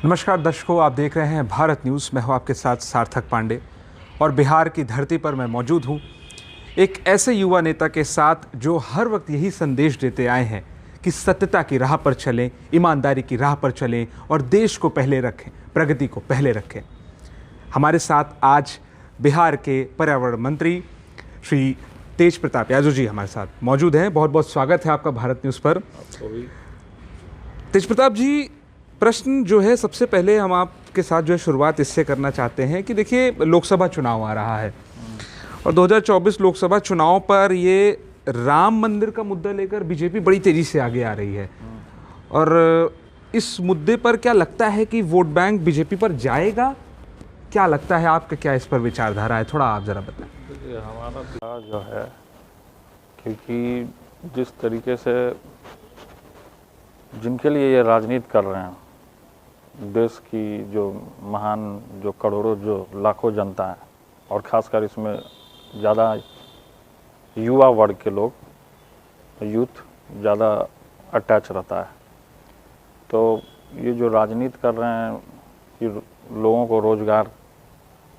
नमस्कार दर्शकों, आप देख रहे हैं भारत न्यूज़। मैं हूं आपके साथ सार्थक पांडे और बिहार की धरती पर मैं मौजूद हूं एक ऐसे युवा नेता के साथ जो हर वक्त यही संदेश देते आए हैं कि सत्यता की राह पर चलें, ईमानदारी की राह पर चलें और देश को पहले रखें, प्रगति को पहले रखें। हमारे साथ आज बिहार के पर्यावरण मंत्री श्री तेज प्रताप यादव जी हमारे साथ मौजूद हैं। बहुत बहुत स्वागत है आपका भारत न्यूज़ पर। तेज प्रताप जी, प्रश्न जो है सबसे पहले हम आपके साथ जो है शुरुआत इससे करना चाहते हैं कि देखिए, लोकसभा चुनाव आ रहा है और 2024 लोकसभा चुनाव पर ये राम मंदिर का मुद्दा लेकर बीजेपी बड़ी तेजी से आगे आ रही है और इस मुद्दे पर क्या लगता है कि वोट बैंक बीजेपी पर जाएगा? क्या लगता है आपका, क्या इस पर विचारधारा है? थोड़ा आप जरा बताएं। देखिए, हमारा बिहार जो है, क्योंकि जिस तरीके से जिनके लिए ये राजनीति कर रहे हैं, देश की जो महान, जो करोड़ों, जो लाखों जनता है और ख़ासकर इसमें ज़्यादा युवा वर्ग के लोग, यूथ ज़्यादा अटैच रहता है। तो ये जो राजनीति कर रहे हैं कि लोगों को रोज़गार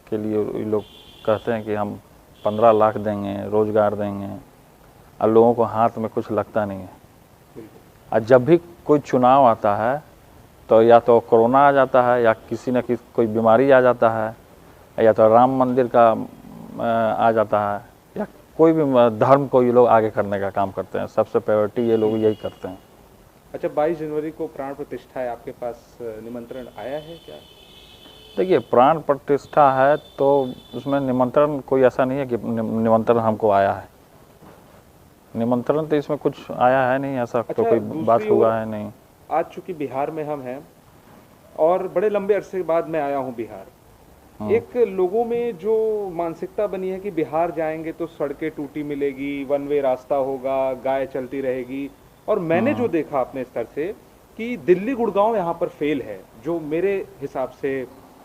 के लिए ये लोग कहते हैं कि हम 15 लाख देंगे, रोज़गार देंगे, और लोगों को हाथ में कुछ लगता नहीं है। और जब भी कोई चुनाव आता है तो या तो कोरोना आ जाता है, या किसी न किसी कोई बीमारी आ जाता है, या तो राम मंदिर का आ जाता है, या कोई भी धर्म को ये लोग आगे करने का काम करते हैं। सबसे प्रायोरिटी ये लोग यही करते हैं। अच्छा, 22 जनवरी को प्राण प्रतिष्ठा है, आपके पास निमंत्रण आया है क्या? देखिए, प्राण प्रतिष्ठा है तो उसमें निमंत्रण कोई ऐसा नहीं है कि निमंत्रण हमको आया है। निमंत्रण तो इसमें कुछ आया है नहीं, ऐसा तो कोई बात हुआ है नहीं। आज चूंकि बिहार में हम हैं और बड़े लंबे अरसे के बाद मैं आया हूं बिहार, एक लोगों में जो मानसिकता बनी है कि बिहार जाएंगे तो सड़कें टूटी मिलेगी, वन वे रास्ता होगा, गाय चलती रहेगी। और मैंने जो देखा अपने स्तर से कि दिल्ली गुड़गांव यहाँ पर फेल है, जो मेरे हिसाब से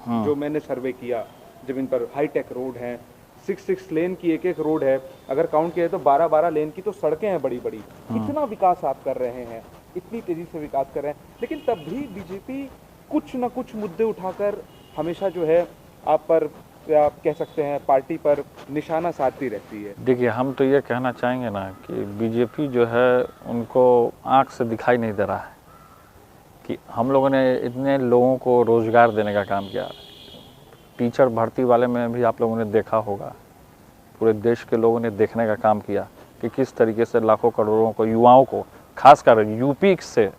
जो मैंने सर्वे किया, जब इन पर हाईटेक रोड हैं, 6 लेन की एक रोड है, अगर काउंट किया तो 12 लेन की तो सड़कें हैं बड़ी बड़ी। इतना विकास आप कर रहे हैं, इतनी तेजी से विकास कर रहे हैं, लेकिन तब भी बीजेपी कुछ न कुछ मुद्दे उठाकर हमेशा जो है आप पर, आप कह सकते हैं पार्टी पर निशाना साधती रहती है। देखिए, हम तो ये कहना चाहेंगे ना कि बीजेपी जो है उनको आँख से दिखाई नहीं दे रहा है कि हम लोगों ने इतने लोगों को रोज़गार देने का काम किया। टीचर भर्ती वाले में भी आप लोगों ने देखा होगा, पूरे देश के लोगों ने देखने का काम किया कि किस तरीके से लाखों करोड़ों को, युवाओं को, खासकर यूपी से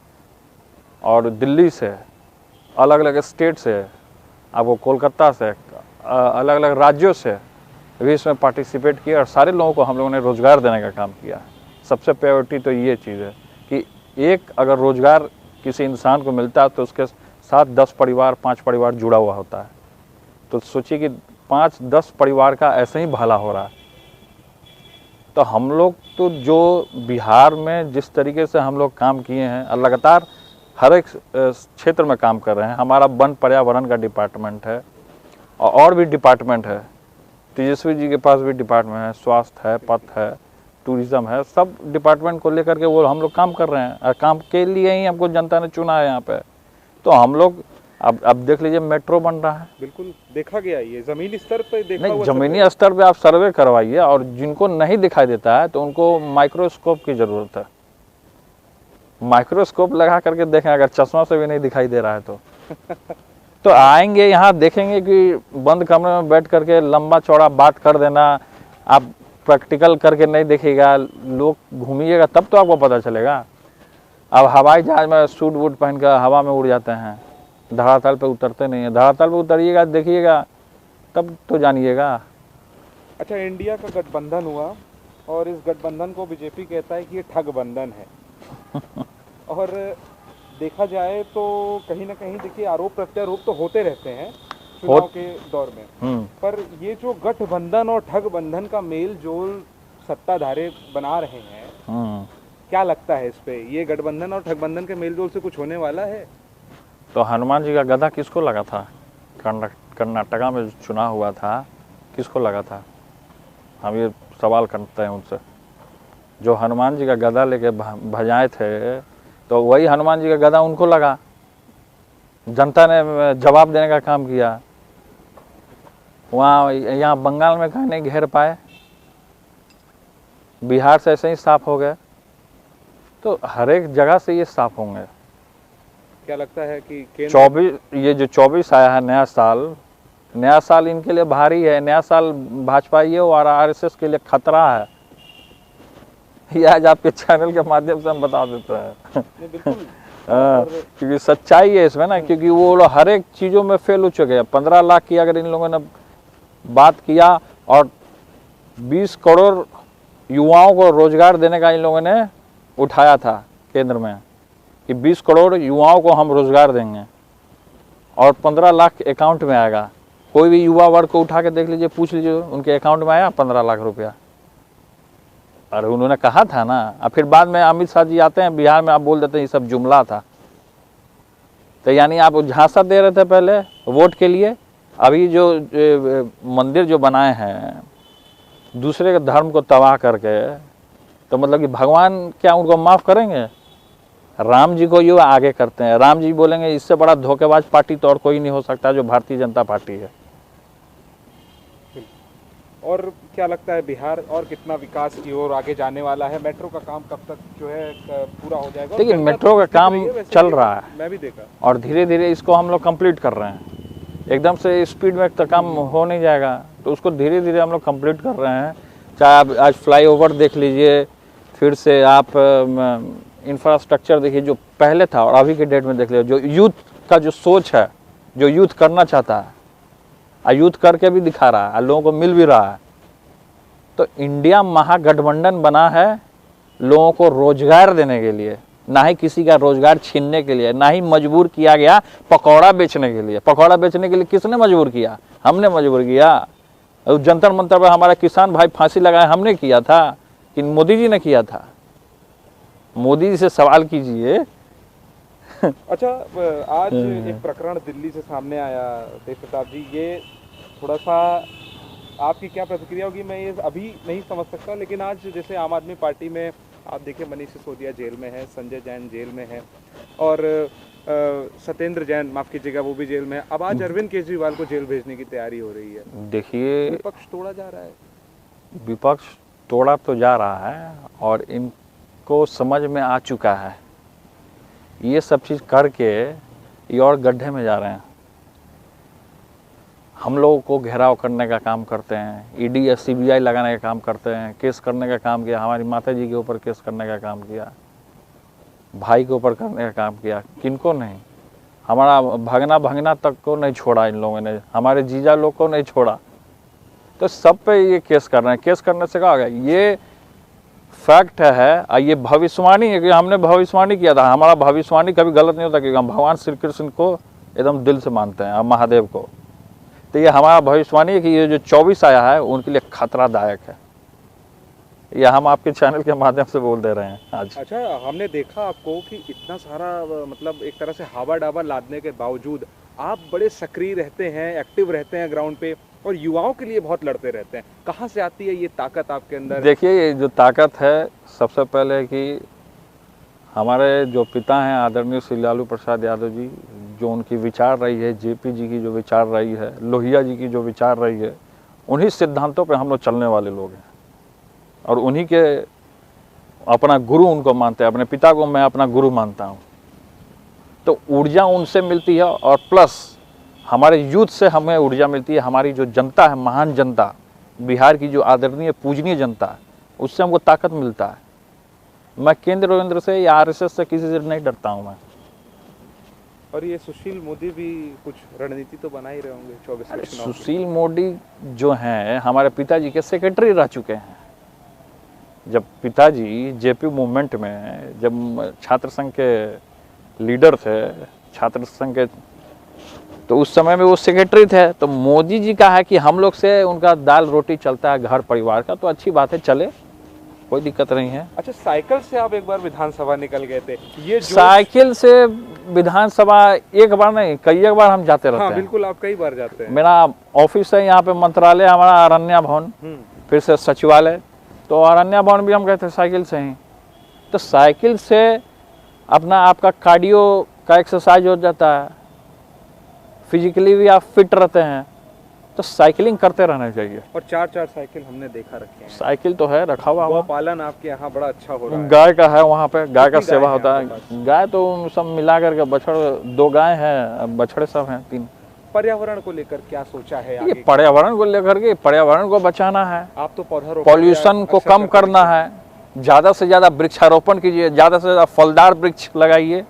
और दिल्ली से, अलग अलग स्टेट से, आपको कोलकाता से, अलग अलग राज्यों से भी इसमें पार्टिसिपेट किया और सारे लोगों को हम लोगों ने रोज़गार देने का काम किया। सबसे प्रायोरिटी तो ये चीज़ है कि एक अगर रोज़गार किसी इंसान को मिलता है तो उसके साथ 10 परिवार, 5 परिवार जुड़ा हुआ होता है। तो सोचिए कि 5-10 परिवार का ऐसे ही भला हो रहा है। तो हम लोग तो जो बिहार में जिस तरीके से हम लोग काम किए हैं और लगातार हर एक क्षेत्र में काम कर रहे हैं। हमारा वन पर्यावरण का डिपार्टमेंट है और भी डिपार्टमेंट है, तेजस्वी जी के पास भी डिपार्टमेंट है, स्वास्थ्य है, पथ है, टूरिज़्म है, सब डिपार्टमेंट को लेकर के वो हम लोग काम कर रहे हैं और काम के लिए ही हमको जनता ने चुना है यहाँ पे। तो हम लोग अब देख लीजिए, मेट्रो बन रहा है। बिल्कुल देखा गया, ये जमीनी स्तर पर देखा नहीं, हुआ जमीनी स्तर पे आप सर्वे करवाइए, और जिनको नहीं दिखाई देता है तो उनको माइक्रोस्कोप की ज़रूरत है। माइक्रोस्कोप लगा करके देखें, अगर चश्मा से भी नहीं दिखाई दे रहा है तो आएंगे यहाँ, देखेंगे कि बंद कमरे में बैठ करके लंबा चौड़ा बात कर देना, आप प्रैक्टिकल करके नहीं देखिएगा, लोग घूमिएगा तब तो आपको पता चलेगा। अब हवाई जहाज में सूट वूट पहन कर हवा में उड़ जाते हैं, धरातल पे उतरते नहीं है। धरातल पे उतरिएगा, देखिएगा, तब तो जानिएगा। अच्छा, इंडिया का गठबंधन हुआ और इस गठबंधन को बीजेपी कहता है कि ये ठग बंधन है और देखा जाए तो कहीं ना कहीं देखिए, आरोप प्रत्यारोप तो होते रहते हैं चुनाव के दौर में, पर ये जो गठबंधन और ठग बंधन का मेल जोल सत्ताधारी बना रहे हैं, क्या लगता है इस पे? ये गठबंधन और ठग बंधन के मेल जोल से कुछ होने वाला है? तो हनुमान जी का गधा किसको लगा था? कर्नाटका में चुनाव हुआ था, किसको लगा था? हम ये सवाल करते हैं उनसे। जो हनुमान जी का गधा लेके भजाए थे, तो वही हनुमान जी का गधा उनको लगा। जनता ने जवाब देने का काम किया। वहाँ यहाँ बंगाल में कहीं नहीं घेर पाए, बिहार से ऐसे ही साफ हो गए, तो हर एक जगह से ये साफ होंगे। क्या लगता है कि 24 आया है नया साल इनके लिए भारी है। नया साल भाजपा ये और आरएसएस के लिए खतरा है। ये आज आपके चैनल के माध्यम से हम बता देते हैं। बिल्कुल क्योंकि सच्चाई है इसमें ना, क्योंकि वो लोग हर एक चीज़ों में फेल हो चुके हैं। 15 लाख की अगर इन लोगों ने बात किया और 20 करोड़ युवाओं को रोजगार देने का इन लोगों ने उठाया था केंद्र में कि 20 करोड़ युवाओं को हम रोजगार देंगे और 15 लाख अकाउंट में आएगा। कोई भी युवा वर्ग को उठा के देख लीजिए, पूछ लीजिए उनके अकाउंट में आया 15 लाख रुपया। अरे उन्होंने कहा था ना। अब फिर बाद में अमित शाह जी आते हैं बिहार में, आप बोल देते हैं ये सब जुमला था। तो यानी आप झांसा दे रहे थे पहले वोट के लिए, अभी जो मंदिर जो बनाए हैं दूसरे के धर्म को तबाह करके, तो मतलब कि भगवान क्या उनको माफ़ करेंगे? राम जी को ये आगे करते हैं। राम जी बोलेंगे इससे बड़ा धोखेबाज पार्टी तो और कोई नहीं हो सकता जो भारतीय जनता पार्टी है। और क्या लगता है बिहार और कितना विकास की ओर आगे जाने वाला है? मेट्रो का काम कब तक जो है पूरा हो जाएगा? देखिए मेट्रो का काम चल रहा है, मैं भी देखा, और धीरे धीरे इसको हम लोग कंप्लीट कर रहे हैं। एकदम से स्पीड में तो काम हो नहीं जाएगा, तो उसको धीरे धीरे हम लोग कंप्लीट कर रहे हैं। चाहे आप आज फ्लाईओवर देख लीजिए, फिर से आप इंफ्रास्ट्रक्चर देखिए जो पहले था और अभी के डेट में देख लीजिए। जो यूथ का जो सोच है, जो यूथ करना चाहता है और यूथ करके भी दिखा रहा है, लोगों को मिल भी रहा है। तो इंडिया महागठबंधन बना है लोगों को रोजगार देने के लिए, ना ही किसी का रोजगार छीनने के लिए, ना ही मजबूर किया गया पकौड़ा बेचने के लिए। पकौड़ा बेचने के लिए किसने मजबूर किया? हमने मजबूर किया। जंतर मंतर पर हमारे किसान भाई फांसी लगाए, हमने किया था कि मोदी जी ने किया था? मोदी जी से सवाल कीजिए। अच्छा, आज एक प्रकरण दिल्ली से सामने आया तेज प्रताप जी, ये थोड़ा सा आपकी क्या प्रतिक्रिया होगी मैं ये अभी नहीं समझ सकता, लेकिन आज जैसे आम आदमी पार्टी में आप देखिए मनीष सिसोदिया जेल में है, संजय जैन जेल में है और सत्येंद्र जैन, माफ कीजिएगा, वो भी जेल में है। अब आज अरविंद केजरीवाल को जेल भेजने की तैयारी हो रही है। देखिए विपक्ष तोड़ा जा रहा है। विपक्ष तोड़ा तो जा रहा है और इनको समझ में आ चुका है ये सब चीज़ करके ये और गड्ढे में जा रहे हैं। हम लोगों को घेराव करने का काम करते हैं, ईडी या सीबीआई लगाने का काम करते हैं, केस करने का काम किया, हमारी माता जी के ऊपर केस करने का काम किया, भाई के ऊपर करने का काम किया। किनको नहीं, हमारा भगना तक को नहीं छोड़ा इन लोगों ने, हमारे जीजा लोग को नहीं छोड़ा। तो सब पे ये केस कर रहे हैं। केस करने से क्या होगा? ये फैक्ट है और ये भविष्यवाणी है कि हमने भविष्यवाणी किया था। हमारा भविष्यवाणी कभी गलत नहीं होता क्योंकि हम भगवान श्री कृष्ण को एकदम दिल से मानते हैं और महादेव को। तो ये हमारा भविष्यवाणी है कि ये जो 24 आया है उनके लिए खतरादायक है। ये हम आपके चैनल के माध्यम से बोल दे रहे हैं आज। अच्छा, हमने देखा आपको कि इतना सारा मतलब एक तरह से हवा डावा लादने के बावजूद आप बड़े सक्रिय रहते हैं, एक्टिव रहते हैं ग्राउंड पे और युवाओं के लिए बहुत लड़ते रहते हैं। कहाँ से आती है ये ताकत आपके अंदर? देखिए ये जो ताकत है, सबसे पहले कि हमारे जो पिता हैं आदरणीय श्री लालू प्रसाद यादव जी, जो उनकी विचार रही है, जेपी जी की जो विचार रही है, लोहिया जी की जो विचार रही है, उन्हीं सिद्धांतों पे हम लोग चलने वाले लोग हैं और उन्हीं के अपना गुरु उनको मानते हैं। अपने पिता को मैं अपना गुरु मानता हूँ। तो ऊर्जा उनसे मिलती है और प्लस हमारे यूथ से हमें ऊर्जा मिलती है। हमारी जो जनता है, महान जनता, बिहार की जो आदरणीय पूजनीय जनता है, उससे हमको ताकत मिलता है। मैं केंद्र से या आरएसएस से किसी से नहीं डरता हूँ मैं। और ये सुशील मोदी भी कुछ रणनीति तो बना ही रहे होंगे 24 में चुनाव। सुशील मोदी जो हैं हमारे पिताजी के सेक्रेटरी रह चुके हैं। जब पिताजी जेपी मूवमेंट में जब छात्र संघ के लीडर थे, छात्र संघ के, तो उस समय में वो सेक्रेटरी थे। तो मोदी जी का है कि हम लोग से उनका दाल रोटी चलता है घर परिवार का, तो अच्छी बात है, चले, कोई दिक्कत नहीं है। अच्छा, साइकिल से आप एक बार विधानसभा निकल गए थे, ये साइकिल से विधानसभा एक बार नहीं कई बार हम जाते रहते हैं। बिल्कुल, आप कई बार जाते हैं। मेरा ऑफिस है यहाँ पे, मंत्रालय हमारा अरण्या भवन, फिर से सचिवालय, तो अरण्या भवन भी हम गए थे साइकिल से ही। तो साइकिल से अपना आपका कार्डियो का एक्सरसाइज हो जाता है, फिजिकली भी आप फिट रहते हैं, तो साइकिलिंग करते रहना चाहिए। और 4-4 साइकिल हमने देखा रखे हैं। साइकिल तो है रखा हुआ, गौ पालन आपके यहाँ बड़ा अच्छा हो रहा है। गाय का है वहाँ पे, गाय का कितनी गाय सेवा है होता आपके पास? है। गाय तो सब मिला करके बछड़ 2 गाय हैं, बछड़े सब हैं 3। पर्यावरण को लेकर क्या सोचा है ये आगे? पर्यावरण को लेकर के, पर्यावरण को बचाना है, आप तो पौधा पॉल्यूशन को कम करना है, ज़्यादा से ज़्यादा वृक्षारोपण कीजिए, ज़्यादा से ज़्यादा फलदार वृक्ष लगाइए,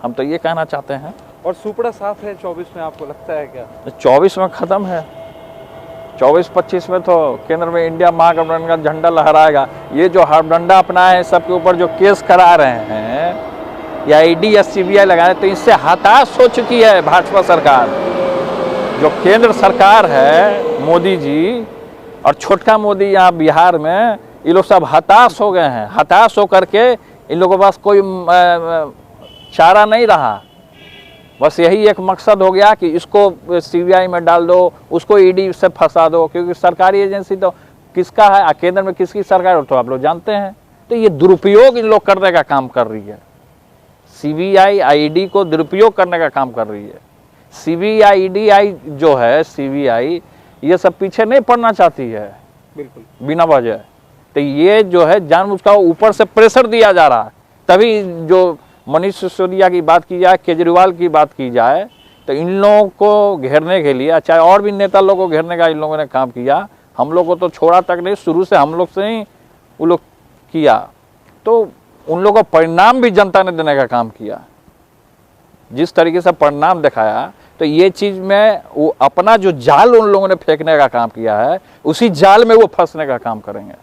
हम तो ये कहना चाहते हैं। और सुपड़ा साफ है 24 में, आपको लगता है क्या? 24 में ख़त्म है, 24-25 में तो केंद्र में इंडिया महागठबंधन का झंडा लहराएगा। ये जो हड़बंडा अपनाए हैं, सबके ऊपर जो केस करा रहे हैं या ईडी या सीबीआई लगाए, तो इससे हताश हो चुकी है भाजपा सरकार। जो केंद्र सरकार है मोदी जी और छोटका मोदी यहाँ बिहार में, ये लोग सब हताश हो गए हैं। हताश होकर के इन लोगों के पास कोई चारा नहीं रहा, बस यही एक मकसद हो गया कि इसको सीबीआई में डाल दो, उसको ईडी से फंसा दो, क्योंकि सरकारी एजेंसी तो किसका है, केंद्र में किसकी सरकार हो तो आप लोग जानते हैं। तो ये दुरुपयोग इन लोग करने का काम कर रही है, सीबीआई ईडी को दुरुपयोग करने का काम कर रही है। सीबीआई ईडी जो है, सीबीआई ये सब पीछे नहीं पड़ना चाहती है बिल्कुल बिना वजह। तो ये जो है जानबूझकर ऊपर से प्रेशर दिया जा रहा है। तभी जो मनीष सिसोदिया की बात की जाए, केजरीवाल की बात की जाए, तो इन लोगों को घेरने के लिए, चाहे और भी नेता लोगों को घेरने का इन लोगों ने काम किया। हम लोग को तो छोड़ा तक नहीं, शुरू से हम लोग से ही वो लोग किया, तो उन लोगों को परिणाम भी जनता ने देने का काम किया। जिस तरीके से परिणाम दिखाया, तो ये चीज़ में वो अपना जो जाल उन लोगों ने फेंकने का काम किया है, उसी जाल में वो फंसने का काम करेंगे।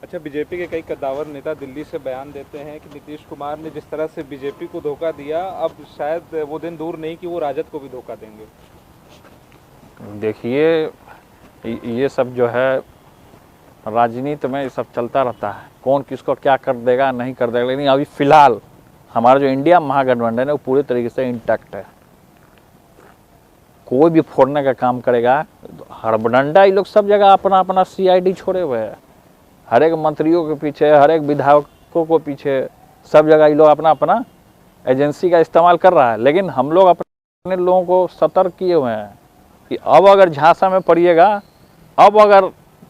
अच्छा, बीजेपी के कई कद्दावर नेता दिल्ली से बयान देते हैं कि नीतीश कुमार ने जिस तरह से बीजेपी को धोखा दिया, अब शायद वो दिन दूर नहीं कि वो राजद को भी धोखा देंगे। देखिए, ये सब जो है राजनीति में ये सब चलता रहता है, कौन किसको क्या कर देगा नहीं कर देगा, लेकिन अभी फिलहाल हमारा जो इंडिया महागठबंधन है वो पूरे तरीके से इंटैक्ट है। कोई भी फोड़ने का काम करेगा, हड़बड़ंडा ये लोग सब जगह अपना अपना सीआईडी छोड़े हुए हैं, हर एक मंत्रियों के पीछे, हर एक विधायकों को पीछे, सब जगह ये लोग अपना अपना एजेंसी का इस्तेमाल कर रहा है। लेकिन हम लोग अपने लोगों को सतर्क किए हुए हैं कि अब अगर झांसा में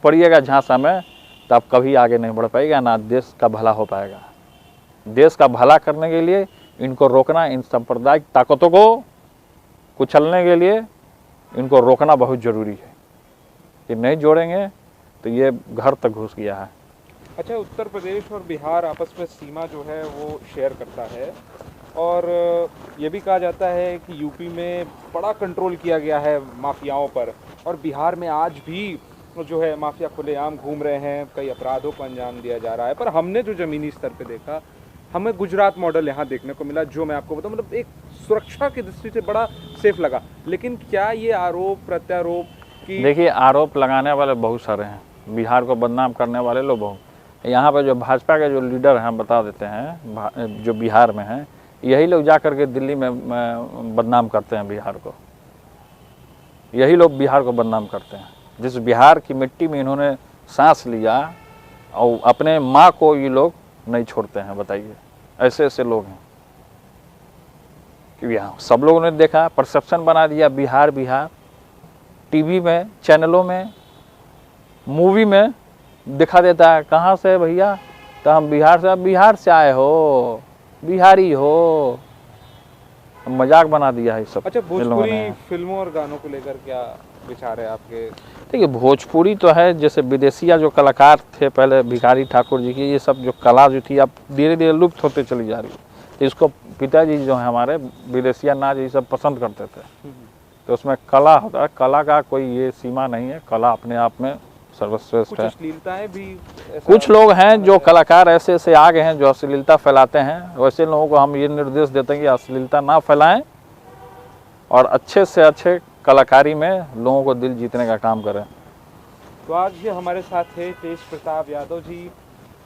पड़िएगा झांसा में, तो आप कभी आगे नहीं बढ़ पाएगा, ना देश का भला हो पाएगा। देश का भला करने के लिए इनको रोकना, इन सांप्रदायिक ताकतों को कुचलने के लिए इनको रोकना बहुत ज़रूरी है। कि नहीं जोड़ेंगे तो ये घर तक घुस गया है। अच्छा, उत्तर प्रदेश और बिहार आपस में सीमा जो है वो शेयर करता है, और ये भी कहा जाता है कि यूपी में बड़ा कंट्रोल किया गया है माफियाओं पर, और बिहार में आज भी जो है माफिया खुलेआम घूम रहे हैं, कई अपराधों को अंजाम दिया जा रहा है। पर हमने जो ज़मीनी स्तर पे देखा, हमें गुजरात मॉडल यहाँ देखने को मिला, जो मैं आपको बताऊँ, मतलब एक सुरक्षा की दृष्टि से बड़ा सेफ लगा। लेकिन क्या ये आरोप प्रत्यारोप की, देखिए, आरोप लगाने वाले बहुत सारे हैं, बिहार को बदनाम करने वाले लोग बहुत। यहाँ पे जो भाजपा के जो लीडर हैं, बता देते हैं, जो बिहार में हैं, यही लोग जा कर के दिल्ली में बदनाम करते हैं बिहार को। यही लोग बिहार को बदनाम करते हैं। जिस बिहार की मिट्टी में इन्होंने सांस लिया, और अपने माँ को ये लोग नहीं छोड़ते हैं। बताइए, ऐसे ऐसे लोग हैं कि यहाँ सब लोगों ने देखा, परसेप्शन बना दिया बिहार बिहार। टीवी में, चैनलों में, मूवी में दिखा देता है, कहाँ से भैया, तो हम बिहार से आए हो, बिहारी हो। मजाक बना दिया है सब। अच्छा, भोजपुरी फिल्मों और गानों को लेकर क्या विचार है आपके? देखिए, भोजपुरी तो है, जैसे विदेशिया जो कलाकार थे पहले, भिखारी ठाकुर जी की, ये सब जो कला जो थी अब धीरे धीरे लुप्त होते चली जा रही है। तो इसको पिताजी जो है हमारे, विदेशिया नाच ये सब पसंद करते थे। तो उसमें कला होता है, कला का कोई ये सीमा नहीं है, कला अपने आप में सर्वश्रेष्ठ है। अश्लीलताएं भी, कुछ लोग हैं जो कलाकार ऐसे ऐसे आ गए हैं जो अश्लीलता फैलाते हैं। वैसे लोगों को हम ये निर्देश देते हैं कि अश्लीलता ना फैलाएं और अच्छे से अच्छे कलाकारी में लोगों को दिल जीतने का काम करें। तो आज ये हमारे साथ थे तेज प्रताप यादव जी।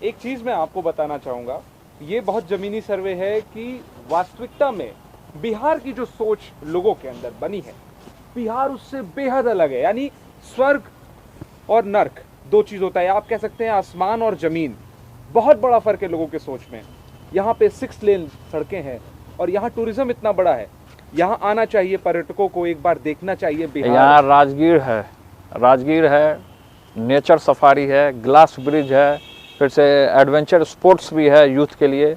एक चीज़ मैं आपको बताना चाहूँगा, ये बहुत ज़मीनी सर्वे है कि वास्तविकता में बिहार की जो सोच लोगों के अंदर बनी है, बिहार उससे बेहद अलग है। यानी स्वर्ग और नर्क दो चीज़ होता है, आप कह सकते हैं आसमान और ज़मीन। बहुत बड़ा फ़र्क है लोगों के सोच में। यहाँ पे 6 लेन सड़कें हैं और यहाँ टूरिज़्म इतना बड़ा है। यहाँ आना चाहिए पर्यटकों को, एक बार देखना चाहिए बिहार। यहाँ राजगीर है, नेचर सफारी है, ग्लास ब्रिज है, फिर से एडवेंचर स्पोर्ट्स भी है यूथ के लिए,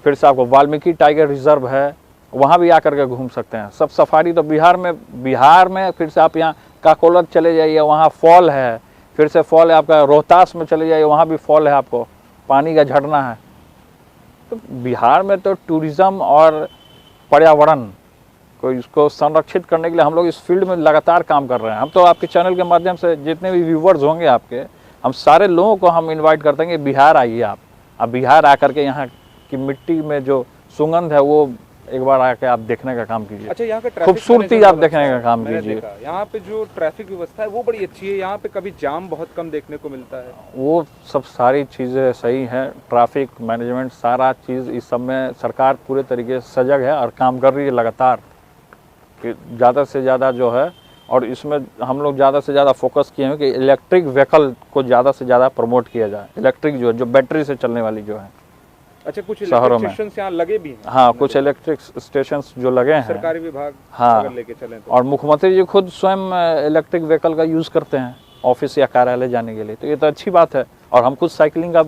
फिर से आपको वाल्मीकि टाइगर रिजर्व है, वहाँ भी आकर के घूम सकते हैं। सब सफारी तो बिहार में फिर से आप यहाँ काकोलर चले जाइए, वहाँ फॉल है, फिर से फॉल है आपका रोहतास में चले जाइए, वहाँ भी फॉल है, आपको पानी का झरना है। तो बिहार में तो टूरिज़्म और पर्यावरण को इसको संरक्षित करने के लिए हम लोग इस फील्ड में लगातार काम कर रहे हैं। हम तो आपके चैनल के माध्यम से जितने भी व्यूवर्स होंगे आपके, हम सारे लोगों को हम इनवाइट करते हैं कि बिहार आइए आप बिहार आकर के यहाँ की मिट्टी में जो सुगंध है वो एक बार आके आप देखने का काम कीजिए। अच्छा, यहाँ का ट्रैफिक खूबसूरती आप देखने का काम कीजिए। यहाँ पे जो ट्रैफिक व्यवस्था है वो बड़ी अच्छी है, यहाँ पे कभी जाम बहुत कम देखने को मिलता है। वो सब सारी चीज़ें सही हैं, ट्रैफिक मैनेजमेंट सारा चीज़ इस सब में सरकार पूरे तरीके से सजग है और काम कर रही है लगातार कि ज़्यादा से ज़्यादा जो है, और इसमें हम लोग ज़्यादा से ज़्यादा फोकस किए हैं कि इलेक्ट्रिक व्हीकल को ज़्यादा से ज़्यादा प्रमोट किया जाए। इलेक्ट्रिक जो बैटरी से चलने वाली जो है। अच्छा, कुछ शहरों में स्टेशन यहाँ लगे भी हैं? हाँ, कुछ इलेक्ट्रिक स्टेशन जो लगे हैं सरकारी विभाग हाँ, अगर लेके चलें तो। और मुख्यमंत्री जी खुद स्वयं इलेक्ट्रिक व्हीकल का यूज़ करते हैं ऑफिस या कार्यालय जाने के लिए, तो ये तो अच्छी बात है। और हम खुद साइकिलिंग का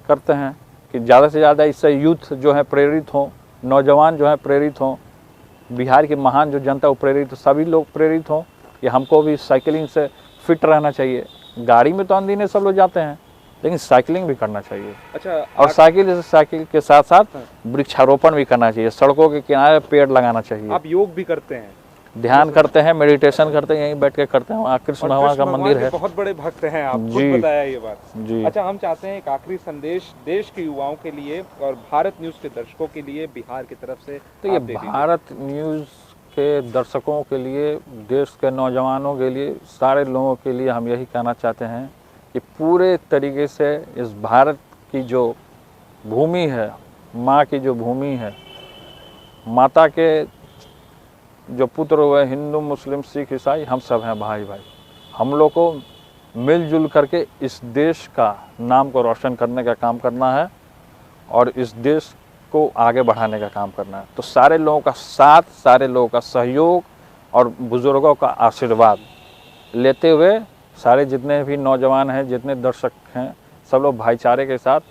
करते हैं कि ज़्यादा से ज़्यादा इससे यूथ जो है प्रेरित हों, नौजवान जो है प्रेरित हों, बिहार की महान जो जनता वो प्रेरित, सभी लोग प्रेरित हों कि हमको भी साइकिलिंग से फिट रहना चाहिए। गाड़ी में तो अनदिने सब लोग जाते हैं, लेकिन साइकिलिंग भी करना चाहिए। अच्छा, और साइकिल के साथ साथ वृक्षारोपण भी करना चाहिए, सड़कों के किनारे पेड़ लगाना चाहिए। आप योग भी करते हैं? ध्यान करते हैं, मेडिटेशन करते हैं, यहीं बैठ के करते हैं। वहाँ कृष्ण भगवान का मंदिर है। बहुत बड़े भक्त हैं आप, खुद जी बताया ये बात जी। अच्छा, हम चाहते हैं एक आखिरी संदेश देश के युवाओं के लिए और भारत न्यूज़ के दर्शकों के लिए बिहार की तरफ से। तो ये भारत न्यूज़ के दर्शकों के लिए, देश के नौजवानों के लिए, सारे लोगों के लिए हम यही कहना चाहते हैं कि पूरे तरीके से इस भारत की जो भूमि है, माँ की जो भूमि है, माता के जो पुत्र हुए, हिंदू मुस्लिम सिख ईसाई, हम सब हैं भाई भाई। हम लोग को मिलजुल करके इस देश का नाम को रोशन करने का काम करना है और इस देश को आगे बढ़ाने का काम करना है। तो सारे लोगों का साथ, सारे लोगों का सहयोग और बुजुर्गों का आशीर्वाद लेते हुए सारे जितने भी नौजवान हैं, जितने दर्शक हैं, सब लोग भाईचारे के साथ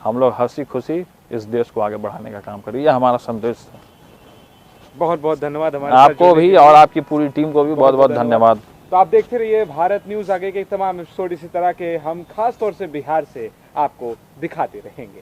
हम लोग हंसी खुशी इस देश को आगे बढ़ाने का काम करें। यह हमारा संदेश है। बहुत बहुत धन्यवाद हमारे आपको भी और आपकी पूरी टीम को भी बहुत बहुत धन्यवाद। तो आप देखते रहिए भारत न्यूज़, आगे के तमाम एपिसोड इसी तरह के हम खास तौर से बिहार से आपको दिखाते रहेंगे।